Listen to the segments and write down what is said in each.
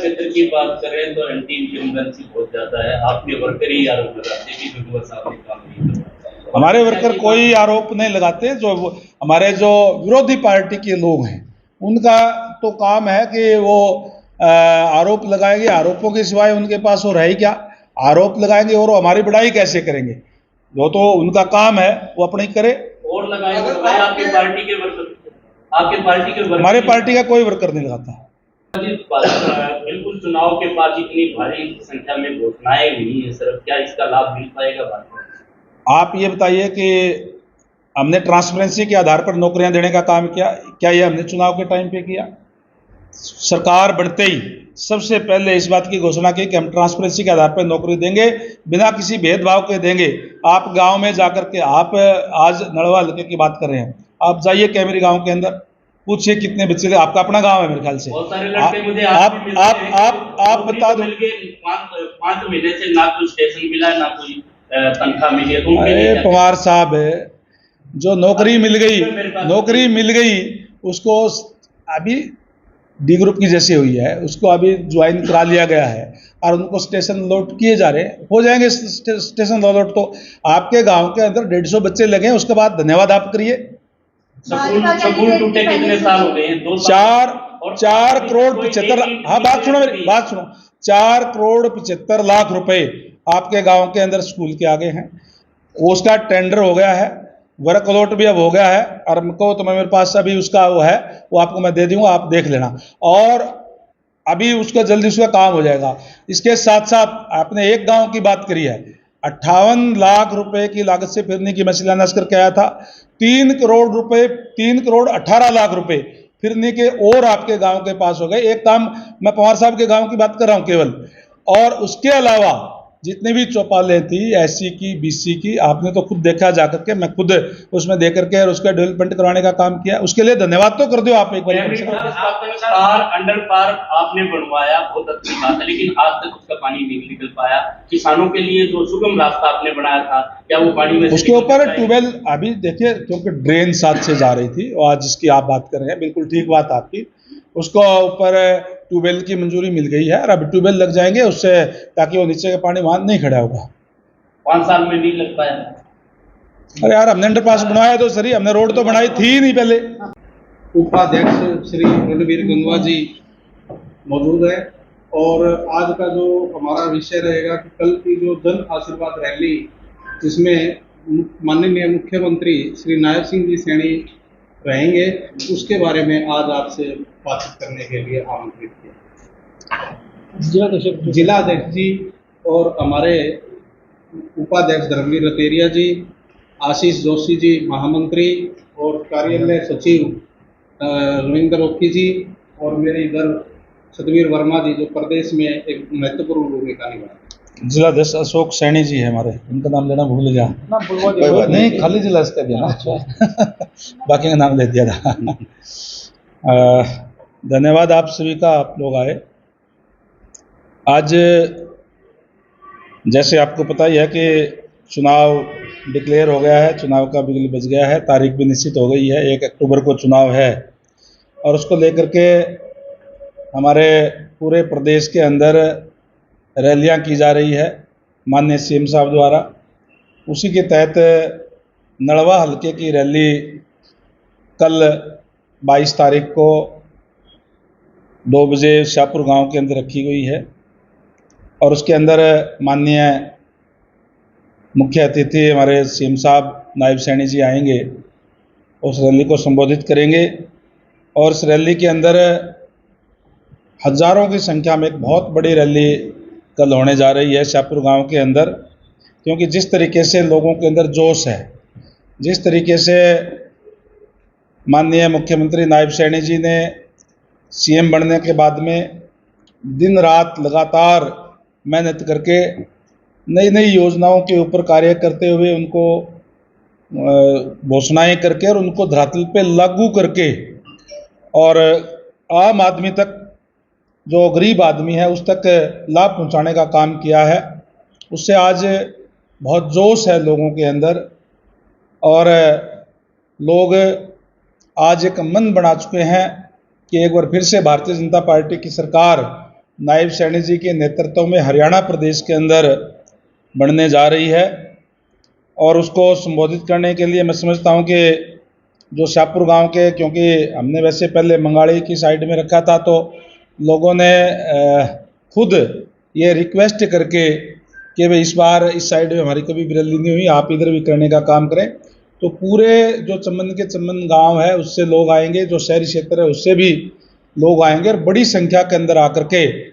क्षेत्र की बात करें तो एंटी इनकम्बेंसी बहुत ज्यादा है, आपके वर्कर ही आरोप लगाते हैं कि गंगवा साहब ने काम नहीं किया। हमारे वर्कर कोई आरोप नहीं लगाते। जो हमारे जो विरोधी पार्टी के लोग हैं उनका तो काम है कि वो आरोप लगाएंगे, आरोपों के सिवाय उनके पास वो रहे क्या, आरोप लगाएंगे और हमारी बढ़ाई कैसे करेंगे। जो तो उनका काम है वो अपनी करे। और लगाएंगे आपकी पार्टी के वर्कर, आपके पार्टी के वर्कर? हमारे पार्टी का कोई वर्कर नहीं लगाता। बिल्कुल चुनाव के बाद इतनी भारी संख्या में घोषणाएं हुई है सर, क्या इसका लाभ मिल पाएगा भारत? आप ये बताइए कि हमने ट्रांसपेरेंसी के आधार पर नौकरियां देने का काम किया, क्या ये हमने चुनाव के टाइम पे किया? सरकार बनते ही सबसे पहले इस बात की घोषणा की कि हम ट्रांसपेरेंसी के आधार पर नौकरी देंगे, बिना किसी भेदभाव के देंगे। आप गांव में जाकर के, आप आज नड़वा हल्के की बात कर रहे हैं, आप जाइए कैमरी गांव के अंदर, पूछिए कितने बच्चे, आपका अपना गांव है मेरे ख्याल से, बहुत सारे लड़के मुझे आप बता दो। 5 महीने से ना कोई स्टेशन मिला, ना कोई तनख्वाह मिली। अरे पवार साहब, जो नौकरी मिल गई उसको अभी डी ग्रुप की जैसी हुई है, उसको अभी ज्वाइन करा लिया गया है और उनको स्टेशन अलॉट किए जा रहे हैं, हो जाएंगे स्टेशन अलॉट। तो आपके गांव के अंदर 150 बच्चे लगे हैं, उसके बाद धन्यवाद आप करिए। स्कूल टूटे कितने साल हो गए हैं? 4 करोड़ 75, हाँ बात सुनो मेरी बात सुनो, 4 करोड़ 75 लाख रुपए आपके गांव के अंदर स्कूल के आगे हैं। उसका टेंडर हो गया है, वर्क अलॉट भी अब हो गया है, और हमको तो मेरे पास अभी उसका वो है, वो आपको मैं दे दूंगा, आप देख लेना। और अभी उसका जल्दी उसका काम हो जाएगा। इसके साथ साथ आपने एक गांव की बात करी है, 58 लाख रुपए की लागत से फिरनी की मैं शिलान्यास करके आया था। 3 करोड़ रुपए, 3 करोड़ 18 लाख रुपए फिरनी के और आपके गांव के पास हो गए। एक काम मैं पवार साहब के गांव की बात कर रहा हूं केवल, और उसके अलावा जितनी भी चौपालें थी एससी की, बीसी की, आपने तो खुद देखा जाकर के, मैं खुद उसमें देख करके और उसका डेवलपमेंट करवाने का काम किया, उसके लिए धन्यवाद तो कर दो आप एक बार। अंडर पार आपने बनवाया, बहुत अच्छी बात है, लेकिन आज तक उसका पानी नहीं निकल पाया। किसानों के लिए जो सुगम रास्ता आपने बनाया था, क्या वो पानी में उसके ऊपर ट्यूबवेल अभी देखिए, क्योंकि ड्रेन साथ से जा रही थी और आज जिसकी आप बात कर रहे हैं, बिल्कुल ठीक बात आपकी, उसको ऊपर ट्यूबवेल की मंजूरी मिल गई है और अब ट्यूबवेल लग जाएंगे उससे, ताकि वो नीचे का पानी वहां नहीं खड़ा होगा। 5 साल में नहीं लग पाया? अरे यार, हमने अंडरपास बनवाया तो सही, हमने रोड तो बनाई थी नहीं पहले। उपाध्यक्ष श्री रणवीर गंगवा जी मौजूद है और आज का जो हमारा विषय रहेगा कि कल की जो जन आशीर्वाद रैली, जिसमें माननीय मुख्यमंत्री श्री नायब सिंह जी सैनी रहेंगे, उसके बारे में आज आपसे बातचीत करने के लिए आमंत्रित किया। जिला अध्यक्ष जी और हमारे उपाध्यक्ष धर्मवीर रतेरिया जी, आशीष जोशी जी महामंत्री और कार्यालय सचिव रविंद्र ओखी जी, और मेरे इधर सतवीर वर्मा जी जो प्रदेश में एक महत्वपूर्ण भूमिका निभाते हैं। जिला अध्यक्ष अशोक सैनी जी है हमारे, उनका नाम लेना भूल गया, नहीं खाली जिला इसका भी ना बाकी का नाम ले दिया था। धन्यवाद आप सभी का, आप लोग आए। आज जैसे आपको पता ही है कि चुनाव डिक्लेयर हो गया है, चुनाव का बिगुल बज गया है, तारीख भी निश्चित हो गई है, 1 अक्टूबर को चुनाव है और उसको लेकर के हमारे पूरे प्रदेश के अंदर रैलियां की जा रही है माननीय सीएम साहब द्वारा। उसी के तहत नड़वा हल्के की रैली कल 22 तारीख को 2 बजे शाहपुर गांव के अंदर रखी गई है और उसके अंदर माननीय मुख्य अतिथि हमारे सीएम साहब नायब सैनी जी आएंगे, उस रैली को संबोधित करेंगे और इस रैली के अंदर हजारों की संख्या में एक बहुत बड़ी रैली कल होने जा रही है शाहपुर गांव के अंदर। क्योंकि जिस तरीके से लोगों के अंदर जोश है, जिस तरीके से माननीय मुख्यमंत्री नायब सैनी जी ने सीएम बनने के बाद में दिन रात लगातार मेहनत करके नई नई योजनाओं के ऊपर कार्य करते हुए उनको घोषणाएं करके और उनको धरातल पे लागू करके और आम आदमी तक, जो गरीब आदमी है उस तक लाभ पहुंचाने का काम किया है। उससे आज बहुत जोश है लोगों के अंदर और लोग आज एक मन बना चुके हैं कि एक बार फिर से भारतीय जनता पार्टी की सरकार नायब सैनी जी के नेतृत्व में हरियाणा प्रदेश के अंदर बढ़ने जा रही है। और उसको संबोधित करने के लिए मैं समझता हूँ कि जो शाहपुर गांव के, क्योंकि हमने वैसे पहले मंगाड़ी की साइड में रखा था, तो लोगों ने खुद ये रिक्वेस्ट करके कि भाई इस बार इस साइड में हमारी कभी भी रैली नहीं हुई, आप इधर भी करने का काम करें, तो पूरे जो चम्बन के चम्बन गांव है उससे लोग आएंगे, जो शहरी क्षेत्र है उससे भी लोग आएंगे और बड़ी संख्या के अंदर आकर के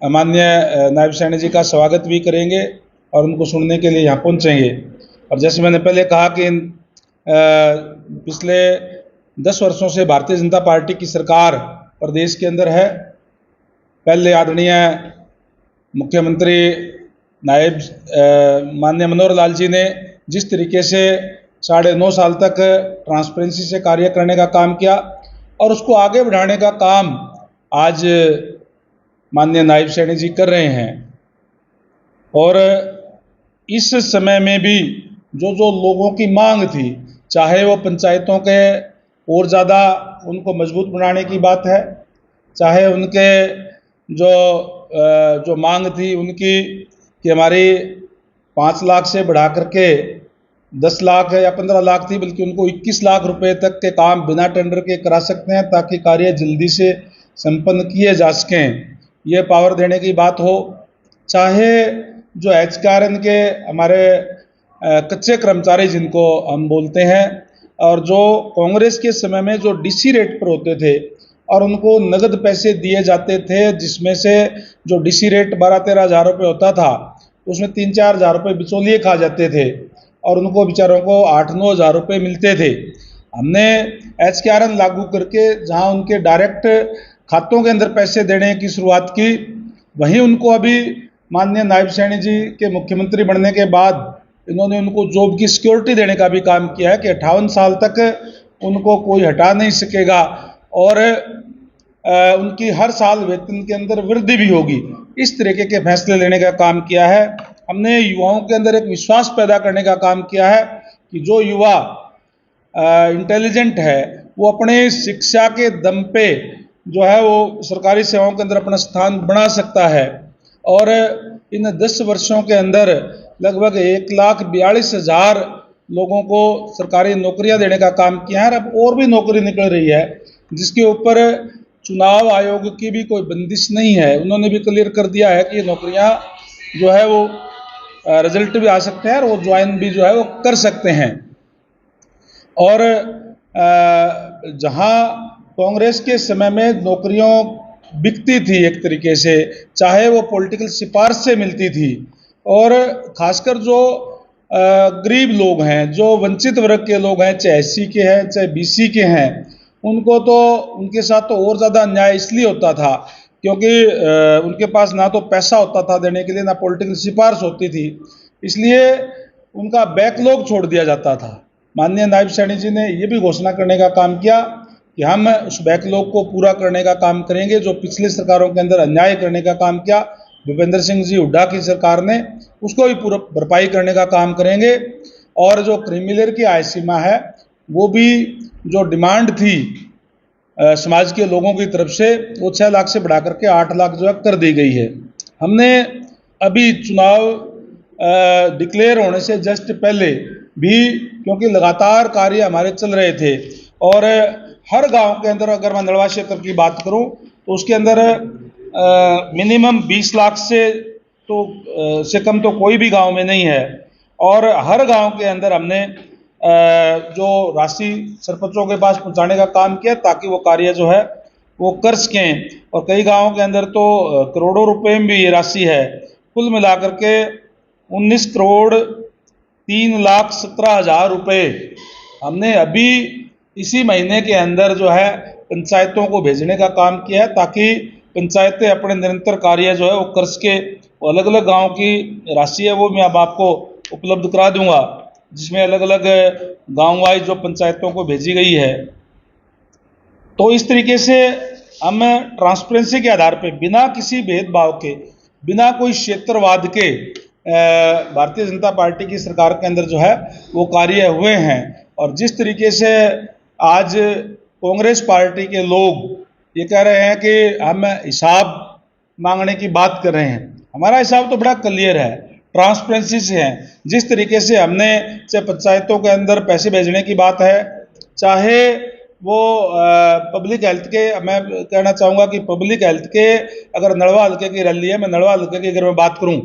माननीय नायब सैनी जी का स्वागत भी करेंगे और उनको सुनने के लिए यहाँ पहुँचेंगे। और जैसे मैंने पहले कहा कि पिछले 10 वर्षों से भारतीय जनता पार्टी की सरकार प्रदेश के अंदर है। पहले आदरणीय मुख्यमंत्री नायब माननीय मनोहर लाल जी ने जिस तरीके से 9.5 साल तक ट्रांसपेरेंसी से कार्य करने का काम किया और उसको आगे बढ़ाने का काम आज माननीय नायब सैनी जी कर रहे हैं। और इस समय में भी जो लोगों की मांग थी, चाहे वो पंचायतों के और ज़्यादा उनको मजबूत बनाने की बात है, चाहे उनके जो मांग थी उनकी कि हमारी 5 लाख से बढ़ा करके 10 लाख या 15 लाख थी, बल्कि उनको 21 लाख रुपए तक के काम बिना टेंडर के करा सकते हैं ताकि कार्य जल्दी से संपन्न किए जा सकें, ये पावर देने की बात हो। चाहे जो HKRN के हमारे कच्चे कर्मचारी जिनको हम बोलते हैं, और जो कांग्रेस के समय में जो DC रेट पर होते थे और उनको नगद पैसे दिए जाते थे, जिसमें से जो DC रेट 12-13 हज़ार रुपये होता था उसमें 3-4 हज़ार रुपये बिचौलिए खा जाते थे और उनको बेचारों को 8-9 हज़ार रुपये मिलते थे। हमने HKRN लागू करके जहां उनके डायरेक्ट खातों के अंदर पैसे देने की शुरुआत की, वहीं उनको अभी माननीय नायब सैनी जी के मुख्यमंत्री बनने के बाद इन्होंने उनको जॉब की सिक्योरिटी देने का भी काम किया है कि 58 साल तक उनको कोई हटा नहीं सकेगा और उनकी हर साल वेतन के अंदर वृद्धि भी होगी। इस तरीके के फैसले लेने का काम किया है। हमने युवाओं के अंदर एक विश्वास पैदा करने का काम किया है कि जो युवा इंटेलिजेंट है वो अपने शिक्षा के दम पे जो है वो सरकारी सेवाओं के अंदर अपना स्थान बना सकता है। और इन 10 वर्षों के अंदर लगभग 1,42,000 लोगों को सरकारी नौकरियां देने का काम किया है। अब और भी नौकरी निकल रही है जिसके ऊपर चुनाव आयोग की भी कोई बंदिश नहीं है। उन्होंने भी क्लियर कर दिया है कि ये नौकरियां जो है वो रिजल्ट भी आ सकते हैं और वो ज्वाइन भी जो है वो कर सकते हैं। और जहां कांग्रेस के समय में नौकरियों बिकती थी एक तरीके से, चाहे वो पॉलिटिकल सिफारिश से मिलती थी, और खासकर जो गरीब लोग हैं, जो वंचित वर्ग के लोग हैं, चाहे SC के हैं चाहे BC के हैं, उनको तो उनके साथ तो और ज़्यादा अन्याय इसलिए होता था क्योंकि उनके पास ना तो पैसा होता था देने के लिए, ना पॉलिटिकल सिफारिश होती थी, इसलिए उनका बैकलॉग छोड़ दिया जाता था। माननीय नायब सैनी जी ने ये भी घोषणा करने का काम किया कि हम उस बैकलॉग को पूरा करने का काम करेंगे। जो पिछली सरकारों के अंदर अन्याय करने का काम किया भूपेंद्र सिंह जी हुड्डा की सरकार ने, उसको भी पूरा भरपाई करने का काम करेंगे। और जो क्रीमिलेयर की आय सीमा है वो भी जो डिमांड थी समाज के लोगों की तरफ से, वो 6 लाख से बढ़ा करके 8 लाख जो है कर दी गई है। हमने अभी चुनाव डिक्लेयर होने से जस्ट पहले भी, क्योंकि लगातार कार्य हमारे चल रहे थे और हर गांव के अंदर, अगर मैं नलवा क्षेत्र की बात करूं तो उसके अंदर मिनिमम 20 लाख से कम तो कोई भी गांव में नहीं है। और हर गांव के अंदर हमने जो राशि सरपंचों के पास पहुंचाने का काम किया ताकि वो कार्य जो है वो कर सकें। और कई गांवों के अंदर तो करोड़ों रुपए में भी ये राशि है। कुल मिलाकर के 19,03,17,000 रुपये हमने अभी इसी महीने के अंदर जो है पंचायतों को भेजने का काम किया है ताकि पंचायतें अपने निरंतर कार्य जो है वो कर सके। अलग अलग गाँव की राशि है वो मैं अब आपको उपलब्ध करा दूंगा, जिसमें अलग अलग गाँव वाइज जो पंचायतों को भेजी गई है। तो इस तरीके से हम ट्रांसपेरेंसी के आधार पे, बिना किसी भेदभाव के, बिना कोई क्षेत्रवाद के भारतीय जनता पार्टी की सरकार के अंदर जो है वो कार्य हुए हैं। और जिस तरीके से आज कांग्रेस पार्टी के लोग ये कह रहे हैं कि हम हिसाब मांगने की बात कर रहे हैं। हमारा हिसाब तो बड़ा क्लियर है, ट्रांसपेरेंसी से है। जिस तरीके से हमने चाहे पंचायतों के अंदर पैसे भेजने की बात है, चाहे वो पब्लिक हेल्थ के, मैं कहना चाहूँगा कि पब्लिक हेल्थ के, अगर नलवा हल्के की रैली है, मैं नलवा हल्के की अगर मैं बात करूँ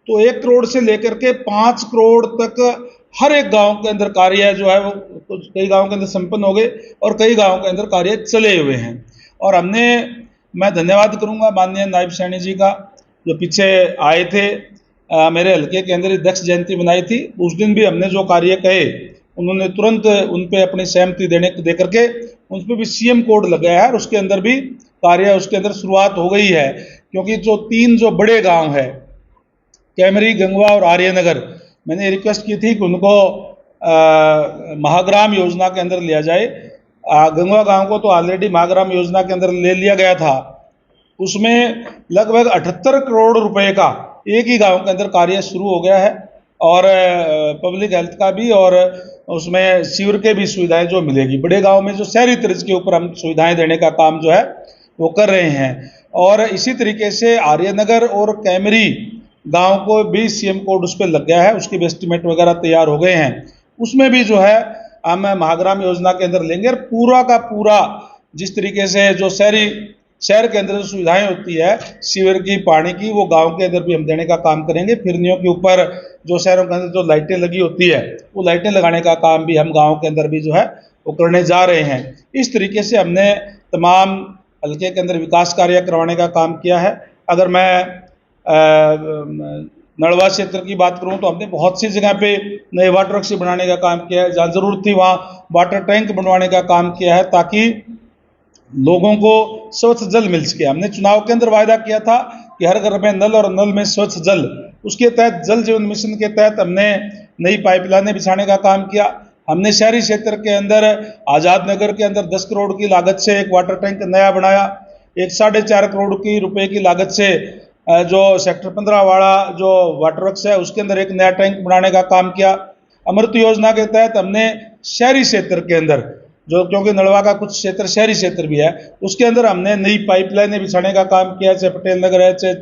तो 1 करोड़ से लेकर के 5 करोड़ तक हर एक गांव के अंदर कार्य जो है वो कई गांव के अंदर संपन्न हो गए और कई गांव के अंदर कार्य चले हुए हैं। और मैं धन्यवाद करूंगा माननीय नायब सैनी जी का, जो पीछे आए थे, मेरे हल्के के अंदर दक्ष जयंती बनाई थी, उस दिन भी हमने जो कार्य कहे उन्होंने तुरंत उन पे अपनी सहमति दे करके उन पर भी सीएम कोड लगाया है और उसके अंदर भी कार्य उसके अंदर शुरुआत हो गई है। क्योंकि जो 3 जो बड़े गांव है, कैमरी, गंगवा और आर्यनगर, मैंने रिक्वेस्ट की थी कि उनको महाग्राम योजना के अंदर लिया जाए। गंगवा गांव को तो ऑलरेडी महाग्राम योजना के अंदर ले लिया गया था। उसमें लगभग 78 करोड़ रुपए का एक ही गांव के अंदर कार्य शुरू हो गया है और पब्लिक हेल्थ का भी और उसमें सीवर के भी सुविधाएं जो मिलेगी। बड़े गांव में जो शहरी तर्ज के ऊपर हम सुविधाएं देने का काम जो है वो कर रहे हैं। और इसी तरीके से आर्यनगर और कैमरी गांव को भी सीएम कोड उस पर लग गया है, उसके भी एस्टिमेट वगैरह तैयार हो गए हैं। उसमें भी जो है हम महाग्राम योजना के अंदर लेंगे और पूरा का पूरा जिस तरीके से जो शहर के अंदर जो सुविधाएं होती है सीवर की, पानी की, वो गांव के अंदर भी हम देने का काम करेंगे। फिरनियों के ऊपर जो शहरों के अंदर जो लाइटें लगी होती है वो लाइटें लगाने का काम भी हम गाँव के अंदर भी जो है वो करने जा रहे हैं। इस तरीके से हमने तमाम हल्के के अंदर विकास कार्य करवाने का काम किया है। अगर मैं नलवा क्षेत्र की बात करूं तो हमने बहुत सी जगह पे नए वाटर वर्क्स बनाने का काम किया है, जहाँ जरूरत थी वहाँ वाटर टैंक बनवाने का काम किया है ताकि लोगों को स्वच्छ जल मिल सके। हमने चुनाव के अंदर वायदा किया था कि हर घर में नल और नल में स्वच्छ जल, उसके तहत जल जीवन मिशन के तहत हमने नई पाइपलाइनें बिछाने का काम किया। हमने शहरी क्षेत्र के अंदर आज़ाद नगर के अंदर 10 करोड़ की लागत से एक वाटर टैंक नया बनाया। 1.5 करोड़ की रुपए की लागत से जो सेक्टर 15 वाला जो वाटर वर्क्स है उसके अंदर एक नया टैंक बनाने का काम किया। अमृत योजना के तहत हमने शहरी क्षेत्र के अंदर जो, क्योंकि नलवा का कुछ क्षेत्र शहरी क्षेत्र भी है, उसके अंदर हमने नई पाइपलाइनें बिछाने का काम किया। चाहे पटेल नगर है, चाहे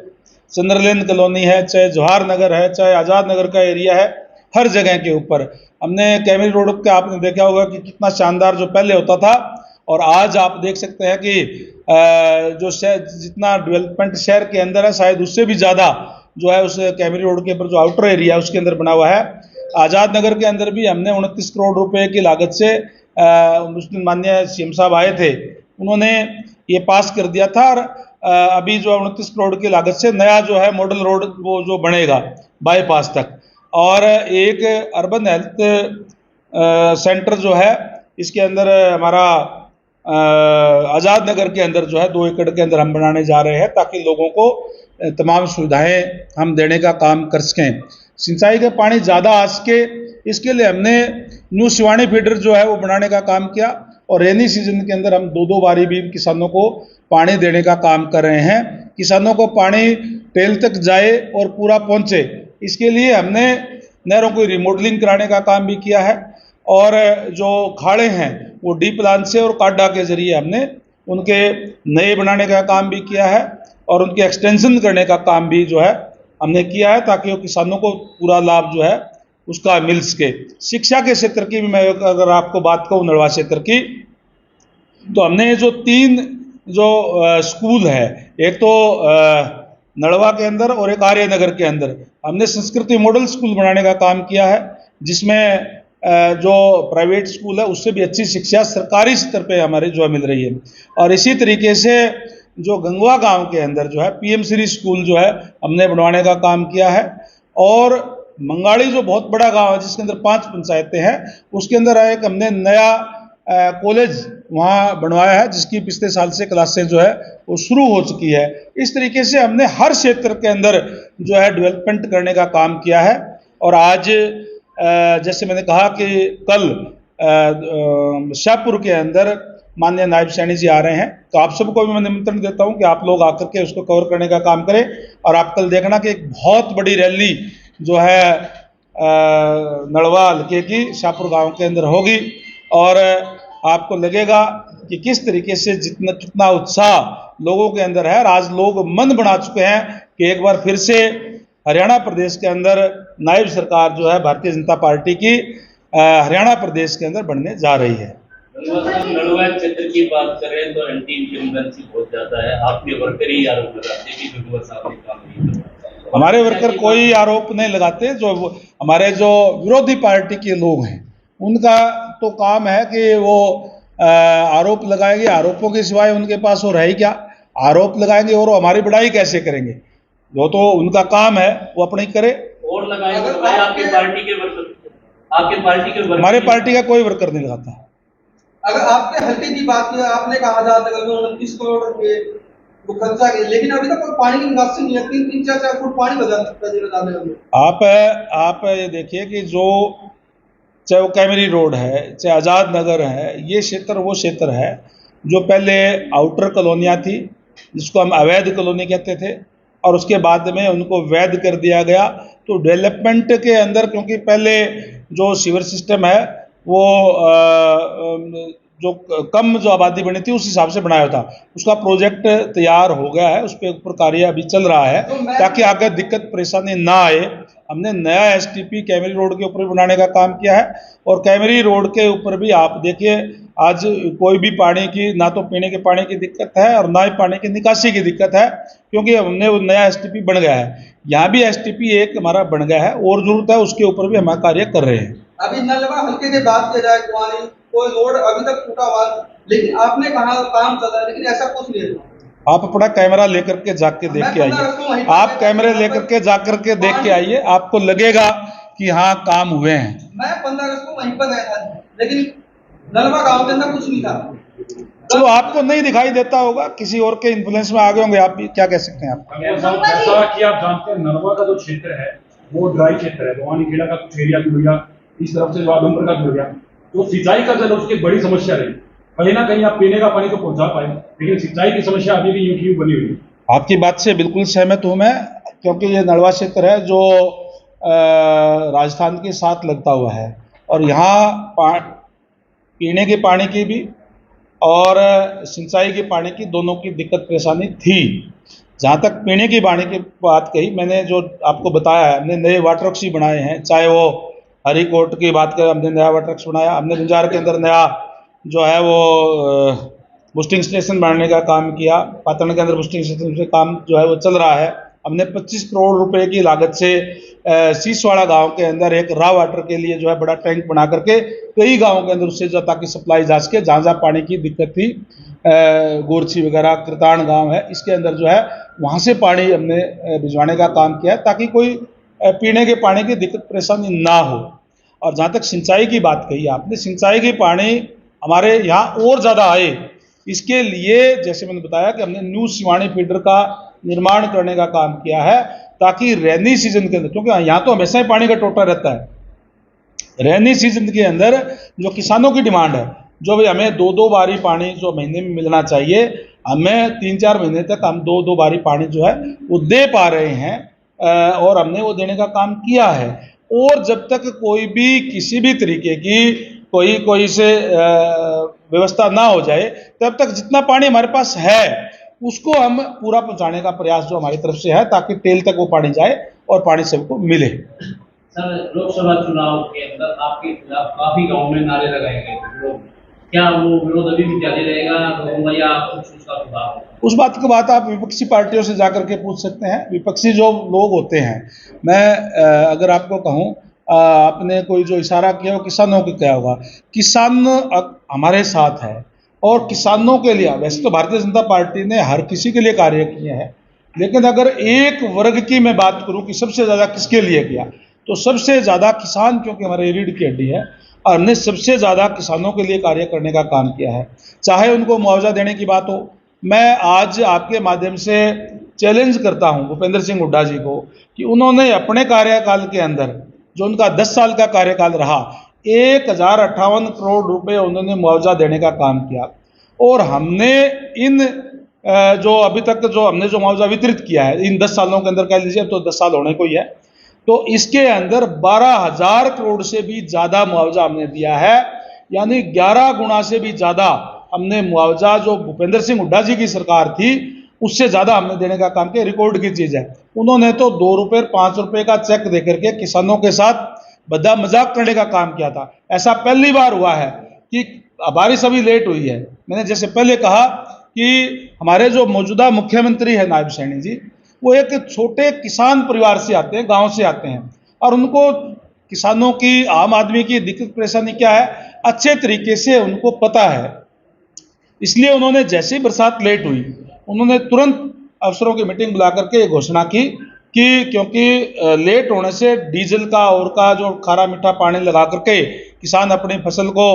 चंद्रलेन कॉलोनी है, चाहे जवाहर नगर है, चाहे आज़ाद नगर का एरिया है, हर जगह के ऊपर हमने कैमरी रोड के, आपने देखा होगा कि कितना शानदार जो पहले होता था और आज आप देख सकते हैं कि जो शहर जितना डेवलपमेंट शहर के अंदर है शायद उससे भी ज़्यादा जो है उस कैमरी रोड के ऊपर जो आउटर एरिया है उसके अंदर बना हुआ है। आज़ाद नगर के अंदर भी हमने 29 करोड़ रुपए की लागत से उस दिन माननीय सीएम साहब आए थे, उन्होंने ये पास कर दिया था। और अभी जो 29 करोड़ की लागत से नया जो है मॉडल रोड वो जो बनेगा बाईपास तक, और एक अर्बन हेल्थ सेंटर जो है इसके अंदर हमारा आज़ाद नगर के अंदर जो है 2 एकड़ के अंदर हम बनाने जा रहे हैं ताकि लोगों को तमाम सुविधाएं हम देने का काम कर सकें। सिंचाई का पानी ज़्यादा आ सके इसके लिए हमने न्यू शिवानी फीडर जो है वो बनाने का काम किया और रेनी सीजन के अंदर हम 2-2 बारी भी किसानों को पानी देने का काम कर रहे हैं। किसानों को पानी टेल तक जाए और पूरा पहुँचे, इसके लिए हमने नहरों को रिमॉडलिंग कराने का काम भी किया है और जो खाड़े हैं वो डी प्लान से और काडा के जरिए हमने उनके नए बनाने का काम भी किया है और उनके एक्सटेंशन करने का काम भी जो है हमने किया है ताकि वो किसानों को पूरा लाभ जो है उसका मिल सके। शिक्षा के क्षेत्र की भी मैं अगर आपको बात कहूँ नलवा क्षेत्र की, तो हमने जो 3 जो स्कूल है, एक तो नलवा के अंदर और एक आर्यनगर के अंदर, हमने संस्कृति मॉडल स्कूल बनाने का काम किया है जिसमें जो प्राइवेट स्कूल है उससे भी अच्छी शिक्षा सरकारी स्तर पे हमारे जो मिल रही है। और इसी तरीके से जो गंगवा गांव के अंदर जो है पीएम श्री स्कूल जो है हमने बनवाने का काम किया है। और मंगाड़ी जो बहुत बड़ा गांव है जिसके अंदर 5 पंचायतें हैं, उसके अंदर एक हमने नया कॉलेज वहाँ बनवाया है जिसकी पिछले साल से क्लासें जो है वो शुरू हो चुकी है। इस तरीके से हमने हर क्षेत्र के अंदर जो है डेवलपमेंट करने का काम किया है। और आज जैसे मैंने कहा कि कल शाहपुर के अंदर माननीय नायब सैनी जी आ रहे हैं, तो आप सबको भी मैं निमंत्रण देता हूं कि आप लोग आकर के उसको कवर करने का काम करें। और आप कल देखना कि एक बहुत बड़ी रैली जो है नलवा हल्के की शाहपुर गांव के अंदर होगी और आपको लगेगा कि किस तरीके से जितना कितना उत्साह लोगों के अंदर है। और आज लोग मन बना चुके हैं कि एक बार फिर से हरियाणा प्रदेश के अंदर नायब सरकार जो है भारतीय जनता पार्टी की हरियाणा प्रदेश के अंदर बनने जा रही है। नलवा क्षेत्र की बात करें तो एंटी इनकम्बेंसी बहुत ज्यादा है, आपके वर्कर ही आरोप लगाते हैं कि गंगवा साहब ने काम नहीं किया। हमारे वर्कर कोई आरोप नहीं लगाते। जो हमारे जो विरोधी पार्टी के लोग हैं उनका तो काम है कि वो आरोप लगाएंगे। आरोपों के सिवाय उनके पास वो रहे क्या? आरोप लगाएंगे और हमारी बड़ाई कैसे करेंगे? जो तो उनका काम है वो अपने ही करे। और लगाएंगे आपकी पार्टी के वर्कर, आपके पार्टी के वर्कर? हमारे पार्टी का कोई वर्कर नहीं लगाता। अगर आपके हल्के की बात की, आपने कहा जहाँ तक 29 करोड़ रुपए वो खर्चा किए, लेकिन अभी तक कोई पानी की निकासी नहीं है। 3-4 फुट पानी बचा सकता है। आप ये देखिए कि जो चाहे वो कैमरी रोड है, चाहे आज़ाद नगर है, ये क्षेत्र वो क्षेत्र है जो पहले आउटर कॉलोनियाँ थी जिसको हम अवैध कॉलोनी कहते थे, और उसके बाद में उनको वैध कर दिया गया। तो डेवलपमेंट के अंदर, क्योंकि पहले जो सीवर सिस्टम है वो जो कम जो आबादी बनी थी उस हिसाब से बनाया था, उसका प्रोजेक्ट तैयार हो गया है, उस पर ऊपर कार्य अभी चल रहा है ताकि आगे दिक्कत परेशानी ना आए। हमने नया एसटीपी कैमरी रोड के ऊपर बनाने का काम किया है, और कैमरी रोड के ऊपर भी आप देखिए आज कोई भी पानी की, ना तो पीने के पानी की दिक्कत है और ना ही पानी की निकासी की दिक्कत है, क्योंकि हमने वो नया एसटीपी बन गया है। यहाँ भी एसटीपी एक हमारा बन गया है और जरूरत है, उसके ऊपर भी हम कार्य कर रहे हैं। अभी नलवा हल्के की बात की जाए, कोई रोड अभी तक टूटा हुआ, लेकिन आपने कहा काम चल रहा है, लेकिन ऐसा कुछ नहीं है। आप अपना कैमरा लेकर के जाके देख के आइए। आप कैमरे लेकर के जाकर के देख के आइए, आपको लगेगा कि हाँ काम हुए हैं। मैं 15 अगस्त को वहीं पर गया था, लेकिन नलवा गांव के अंदर कुछ नहीं था। चलो आपको नहीं दिखाई देता होगा, किसी और के इन्फ्लुएंस में आ गए होंगे, आप भी क्या कह सकते हैं। आप जैसा कि आप जानते हैं नलवा का जो क्षेत्र है वो ड्राई क्षेत्र है। भवानी खेड़ा का कुछ एरिया जुड़ गया, इस तरफ से जो आदमपुर का जुड़ गया, तो सिंचाई का जल उसकी बड़ी समस्या रही। कहीं ना कहीं आप पीने का पानी तो पहुंचा पाए, लेकिन सिंचाई की समस्या अभी भी यूं बनी हुई है। आपकी बात से बिल्कुल सहमत हूं मैं, क्योंकि ये नलवा क्षेत्र है जो राजस्थान के साथ लगता हुआ है, और यहाँ पीने के पानी की भी और सिंचाई के पानी की दोनों की दिक्कत परेशानी थी। जहाँ तक पीने की पानी की बात कही, मैंने जो आपको बताया है, हमने नए वाटर वर्क्स भी बनाए हैं। चाहे वो हरिकोट की बात करें, हमने नया वाटर वर्क्स बनाया, हमने बंजार के अंदर नया जो है वो बूस्टिंग स्टेशन बनाने का काम किया, पातन के अंदर बूस्टिंग स्टेशन से काम जो है वो चल रहा है। हमने 25 करोड़ रुपए की लागत से सीसवाड़ा गांव के अंदर एक रॉ वाटर के लिए जो है बड़ा टैंक बना करके कई गांवों के अंदर उससे जो ताकि सप्लाई जा सके, जहाँ जहाँ पानी की दिक्कत थी, गोरछी वगैरह कृतान गांव है, इसके अंदर जो है वहाँ से पानी हमने भिजवाने का काम किया है ताकि कोई पीने के पानी की दिक्कत परेशानी ना हो। और जहाँ तक सिंचाई की बात कही आपने, सिंचाई की पानी हमारे यहाँ और ज़्यादा आए, इसके लिए जैसे मैंने बताया कि हमने न्यू सिवानी फीडर का निर्माण करने का काम किया है, ताकि रेनी सीजन के अंदर, क्योंकि यहाँ तो हमेशा ही पानी का टोटा रहता है, रेनी सीजन के अंदर जो किसानों की डिमांड है, जो भी हमें 2-2 बारी पानी जो महीने में मिलना चाहिए, हमें 3-4 महीने तक हम 2-2 बारी पानी जो है वो दे पा रहे हैं, और हमने वो देने का काम किया है। और जब तक कोई भी किसी भी तरीके की कोई से व्यवस्था ना हो जाए, तब तक जितना पानी हमारे पास है उसको हम पूरा पहुंचाने का प्रयास जो हमारी तरफ से है, ताकि टेल तक वो पानी जाए और पानी सबको मिले। सर, लोकसभा चुनाव के अंदर आपके खिलाफ काफी गाँव में नारे लगाए गए, क्या वो विरोध अभी भी जारी रहेगा या कुछ उसका प्रभाव है? उस बात की बात आप विपक्षी पार्टियों से जाकर के पूछ सकते हैं। विपक्षी जो लोग होते हैं, मैं अगर आपको कहूँ, आपने कोई जो इशारा किया वो किसानों को क्या होगा, किसान हमारे साथ है और किसानों के लिए, वैसे तो भारतीय जनता पार्टी ने हर किसी के लिए कार्य किए हैं, लेकिन अगर एक वर्ग की मैं बात करूं कि सबसे ज़्यादा किसके लिए किया, तो सबसे ज़्यादा किसान, क्योंकि हमारे रीढ़ की हड्डी है, और हमने सबसे ज़्यादा किसानों के लिए कार्य करने का काम किया है। चाहे उनको मुआवजा देने की बात हो, मैं आज आपके माध्यम से चैलेंज करता हूं भूपेंद्र सिंह हुड्डा जी को कि उन्होंने अपने कार्यकाल के अंदर, जो उनका 10 साल का कार्यकाल रहा, 1058 करोड़ रुपए उन्होंने मुआवजा देने का काम किया, और हमने इन जो अभी तक जो हमने जो मुआवजा वितरित किया है इन 10 सालों के अंदर, कह लीजिए तो 10 साल होने को ही है, तो इसके अंदर 12,000 करोड़ से भी ज़्यादा मुआवजा हमने दिया है, यानी 11 गुना से भी ज़्यादा हमने मुआवजा जो भूपेंद्र सिंह हुड्डा जी की सरकार थी उससे ज़्यादा हमने देने का काम किया। रिकॉर्ड की चीज़ है, उन्होंने तो 2 रुपये 5 रुपये का चेक दे करके किसानों के साथ बदा मजाक करने का काम किया था। ऐसा पहली बार हुआ है कि बारिश अभी लेट हुई है। मैंने जैसे पहले कहा कि हमारे जो मौजूदा मुख्यमंत्री है नायब सैनी जी, वो एक छोटे किसान परिवार से आते हैं, गांव से आते हैं, और उनको किसानों की, आम आदमी की दिक्कत परेशानी क्या है अच्छे तरीके से उनको पता है। इसलिए उन्होंने जैसे ही बरसात लेट हुई, उन्होंने तुरंत अफसरों की मीटिंग बुला करके ये घोषणा की कि क्योंकि लेट होने से डीजल का और का जो खारा मीठा पानी लगा करके किसान अपनी फसल को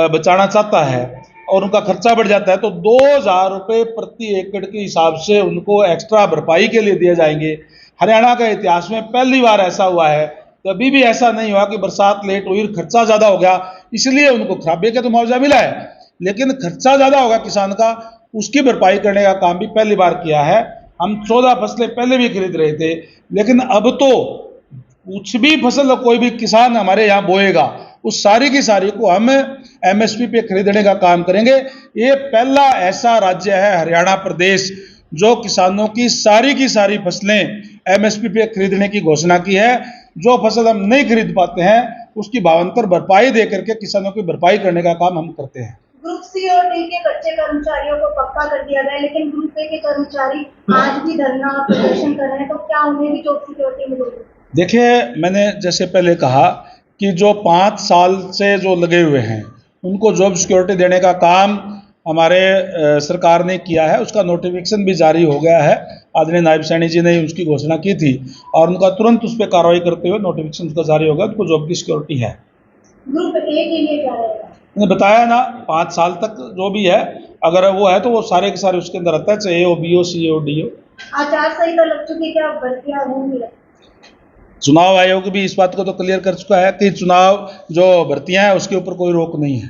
बचाना चाहता है और उनका खर्चा बढ़ जाता है, तो 2000 रुपये प्रति एकड़ के हिसाब से उनको एक्स्ट्रा भरपाई के लिए दिए जाएंगे। हरियाणा के इतिहास में पहली बार ऐसा हुआ है, कभी भी ऐसा नहीं हुआ कि बरसात लेट हुई, खर्चा ज़्यादा हो गया इसलिए उनको खराबे का तो मुआवजा मिला है, लेकिन खर्चा ज़्यादा होगा किसान का, उसकी भरपाई करने का काम भी पहली बार किया है। हम 14 फसलें पहले भी खरीद रहे थे, लेकिन अब तो कुछ भी फसल कोई भी किसान हमारे यहाँ बोएगा उस सारी की सारी को हम एमएसपी पे खरीदने का काम करेंगे। ये पहला ऐसा राज्य है हरियाणा प्रदेश जो किसानों की सारी फसलें एमएसपी पे खरीदने की घोषणा की है। जो फसल हम नहीं खरीद पाते हैं उसकी भावांतर भरपाई दे करके किसानों की भरपाई करने का काम हम करते हैं। ग्रुप सी और डी के कच्चे कर्मचारियों को पक्का कर दिया गया है, लेकिन ग्रुप ए के कर्मचारी आज भी धरना प्रदर्शन कर रहे हैं, तो क्या उन्हें भी जॉब सिक्योरिटी मिलेगी? देखिए, मैंने जैसे पहले कहा कि जो 5 साल से जो लगे हुए हैं उनको जॉब सिक्योरिटी देने का काम हमारे सरकार ने किया है, उसका नोटिफिकेशन भी जारी हो गया है। आदरणीय नायब सैनी जी ने उसकी घोषणा की थी और उनका तुरंत उस पर कार्रवाई करते हुए नोटिफिकेशन उसका जारी होगा, उनको जॉब की सिक्योरिटी है। ग्रुप ए के लिए क्या रहेगा? मैंने बताया ना, 5 साल तक जो भी है, अगर वो है तो वो सारे के सारे उसके अंदर आता है, चाहे ओ बी ओ सी ओ डी ओ। आचार संहिता लग चुकी, क्या भर्तियां होंगी? चुनाव आयोग भी इस बात को तो क्लियर कर चुका है कि चुनाव जो भर्तियां हैं उसके ऊपर कोई रोक नहीं है।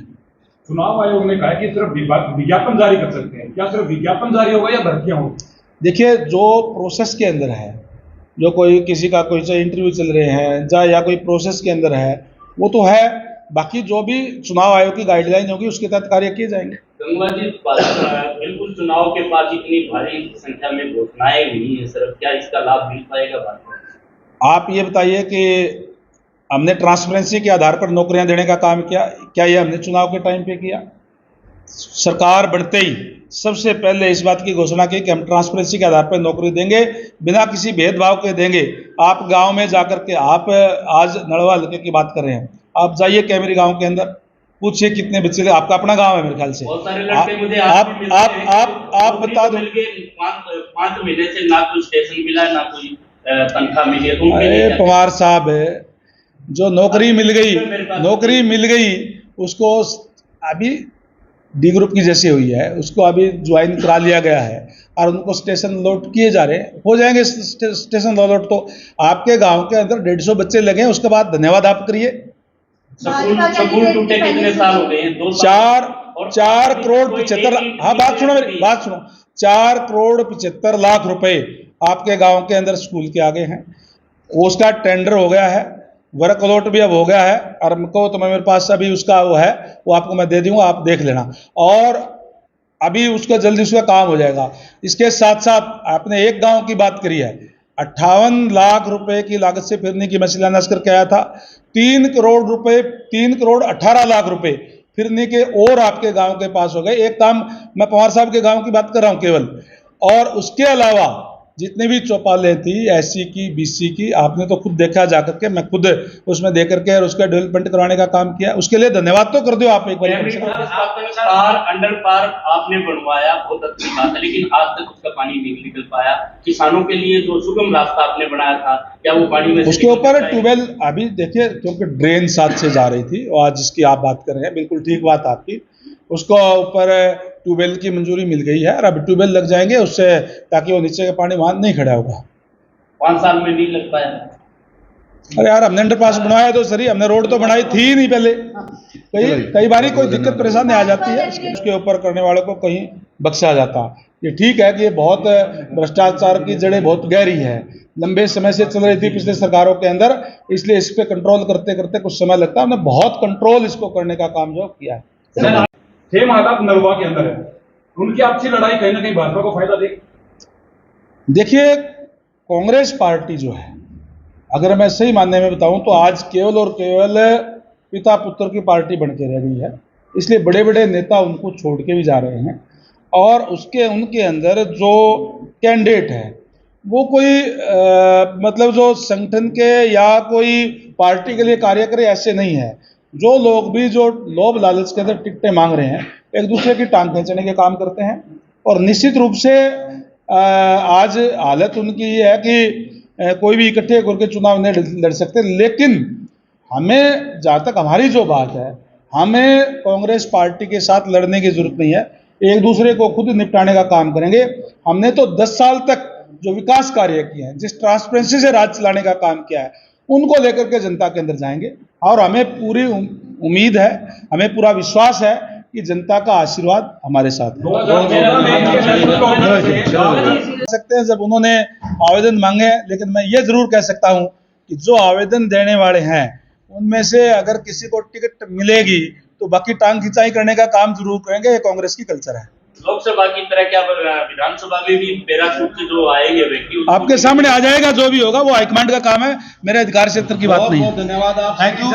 चुनाव आयोग ने कहा है कि सिर्फ विज्ञापन जारी कर सकते हैं, क्या सिर्फ विज्ञापन जारी होगा या भर्तियां होंगी? देखिए, जो प्रोसेस के अंदर है, जो कोई किसी का कोई चाहे इंटरव्यू चल रहे हैं या कोई प्रोसेस के अंदर है वो तो है, बाकी जो भी चुनाव आयोग की गाइडलाइन होगी उसके तहत कार्य किए जाएंगे। गंगवा जी, बिल्कुल चुनाव के पास इतनी भारी संख्या में घोषणाएं हुई है सर, क्या इसका लाभ मिल पाएगा भारत? आप ये बताइए कि हमने ट्रांसपेरेंसी के आधार पर नौकरियां देने का काम किया, क्या ये हमने चुनाव के टाइम पे किया? सरकार बनते ही सबसे पहले इस बात की घोषणा की कि हम ट्रांसपेरेंसी के आधार पर नौकरी देंगे, बिना किसी भेदभाव के देंगे। आप गांव में जाकर के, आप आज नड़वा हल्के की बात कर रहे हैं, आप जाइए कैमरी गांव के अंदर, पूछिए कितने बच्चे, आपका अपना गांव है मेरे ख्याल से, बहुत सारे लड़के मुझे आप बता दो। 5 महीने से ना कोई स्टेशन मिला, ना कोई तनख्वाह मिली। अरे पवार साहब, जो नौकरी मिल गई उसको अभी डी ग्रुप की जैसी हुई है, उसको अभी ज्वाइन करा लिया गया है और उनको स्टेशन अलॉट किए जा रहे हैं, हो जाएंगे स्टेशन अलॉट। तो आपके गांव के अंदर 150 बच्चे लगे हैं, उसके बाद धन्यवाद आप करिए। स्कूल टूटे कितने साल हो गए हैं? 2 साल। 4 करोड़ 75, हाँ बात सुनो मेरी, बात सुनो, 4 करोड़ 75 लाख रुपए आपके गांव के अंदर स्कूल के आगे हैं, उसका टेंडर हो गया है, वर्क अलॉट भी अब हो गया है, और हमको तो मेरे पास अभी उसका वो है, वो आपको मैं दे दूंगा, आप देख लेना, और अभी उसका जल्दी उसका काम हो जाएगा। इसके साथ साथ आपने एक गांव की बात करी है, 58 लाख रुपए की लागत से फिरनी की मैं शिलान्यास करके आया था। 3 करोड़ रुपए, 3 करोड़ 18 लाख रुपए फिरनी के और आपके गांव के पास हो गए। एक काम मैं पवार साहब के गांव की बात कर रहा हूं केवल, और उसके अलावा जितने भी चौपालें थी एससी की, बीसी की, आपने तो खुद देखा जाकर के, मैं खुद उसमें दे करके और उसका डेवलपमेंट करवाने का काम किया, उसके लिए धन्यवाद तो कर दो आप एक बार। अंडर पार आपने बनवाया, बहुत अच्छी बात है, लेकिन आज तक उसका पानी नहीं निकल पाया। किसानों के लिए जो सुगम रास्ता आपने बनाया था, क्या वो पानी में उसके ऊपर ट्यूबवेल, अभी देखिए क्योंकि ड्रेन साथ से जा रही थी, और आज जिसकी आप बात कर रहे हैं बिल्कुल ठीक बात आपकी, उसको ऊपर ट्यूबवेल की मंजूरी मिल गई है और अब ट्यूबवेल लग जाएंगे उससे, ताकि वो नीचे का पानी वहां नहीं खड़ा होगा। 5 साल में नहीं लग पाया। अरे यार, हमने अंडरपास बनवाया तो सही, हमने रोड तो बनाई थी नहीं पहले, कई बारी कोई दिक्कत परेशानी आ जाती है, उसके ऊपर करने वाले को कहीं बख्शा जाता। ये ठीक है कि ये बहुत भ्रष्टाचार की जड़ें बहुत गहरी है, लंबे समय से चल रही थी पिछले सरकारों के अंदर, इसलिए इस पे कंट्रोल करते करते कुछ समय लगता है। हमने बहुत कंट्रोल इसको करने का काम जो किया है। सेम हालात नरवा के अंदर है। उनकी आपसी लड़ाई कहीं ना कहीं भाजपा को फायदा देगी। देखिए, कांग्रेस पार्टी जो है, अगर मैं सही मानने में बताऊं तो आज केवल और केवल पिता पुत्र की पार्टी बन के रह गई है। इसलिए बड़े बड़े नेता उनको छोड़ के भी जा रहे हैं और उनके अंदर जो कैंडिडेट है वो कोई मतलब जो संगठन के या कोई पार्टी के लिए कार्य करे ऐसे नहीं है। जो लोग भी जो लोभ लालच के अंदर टिकटें मांग रहे हैं, एक दूसरे की टांग खींचने के काम करते हैं। और निश्चित रूप से आज हालत उनकी ये है कि कोई भी इकट्ठे होकर चुनाव नहीं लड़ सकते। लेकिन हमें, जहाँ तक हमारी जो बात है, हमें कांग्रेस पार्टी के साथ लड़ने की जरूरत नहीं है, एक दूसरे को खुद निपटाने का काम करेंगे। हमने तो 10 साल तक जो विकास कार्य किए हैं, जिस ट्रांसपेरेंसी से राज चलाने का काम किया है, उनको लेकर के जनता के अंदर जाएंगे। और हमें पूरी उम्मीद है, हमें पूरा विश्वास है कि जनता का आशीर्वाद हमारे साथ है। 2014 सकते हैं जब उन्होंने आवेदन मांगे, लेकिन मैं ये जरूर कह सकता हूं कि जो आवेदन देने वाले हैं उनमें से अगर किसी को टिकट मिलेगी तो बाकी टांग खिंचाई करने का काम जरूर करेंगे। ये कांग्रेस की कल्चर है। लोकसभा की तरह क्या विधानसभा में भी पैराशूट से जो आएंगे व्यक्ति आपके सामने आ जाएगा, जो भी होगा वो हाईकमांड का काम है, मेरे अधिकार क्षेत्र की बात नहीं है। बहुत धन्यवाद आप। Thank you.